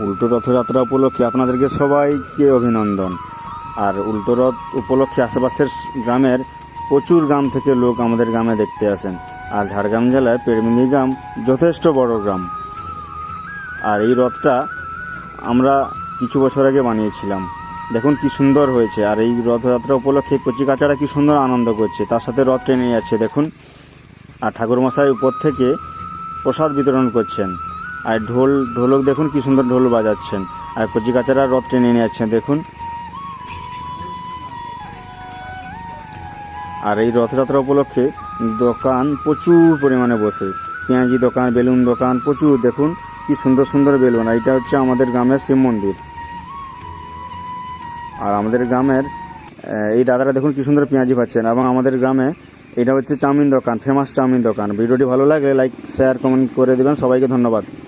উল্টো রথযাত্রা উপলক্ষে আপনাদেরকে সবাইকে অভিনন্দন। আর উল্টো রথ উপলক্ষে আশেপাশের গ্রামের প্রচুর গ্রাম থেকে লোক আমাদের গ্রামে দেখতে আসেন। আর ঝাড়গ্রাম জেলার পেড়মিনি গ্রাম যথেষ্ট বড় গ্রাম। আর এই রথটা আমরা কিছু বছর আগে বানিয়েছিলাম, দেখুন কি সুন্দর হয়েছে। আর এই রথযাত্রা উপলক্ষে কচিকাচারা কি সুন্দর আনন্দ করছে, তার সাথে রথ টেনে যাচ্ছে দেখুন। আর ঠাকুরমশাই উপর থেকে প্রসাদ বিতরণ করছেন। আর ঢোলক দেখুন কি সুন্দর ঢোল বাজাচ্ছেন। আর কচিকাচারা রথ টেনে নিয়ে যাচ্ছেন দেখুন। আর এই রথযাত্রা উপলক্ষে দোকান প্রচুর পরিমাণে বসে, পেঁয়াজি দোকান, বেলুন দোকান প্রচুর, দেখুন কি সুন্দর সুন্দর বেলুন। আর এটা হচ্ছে আমাদের গ্রামের শিব মন্দির। আর আমাদের গ্রামের এই দাদারা দেখুন কি সুন্দর পেঁয়াজি পাচ্ছেন। এবং আমাদের গ্রামে এটা হচ্ছে চাউমিন দোকান, ফেমাস চাউমিন দোকান। ভিডিওটি ভালো লাগলে লাইক, শেয়ার, কমেন্ট করে দেবেন। সবাইকে ধন্যবাদ।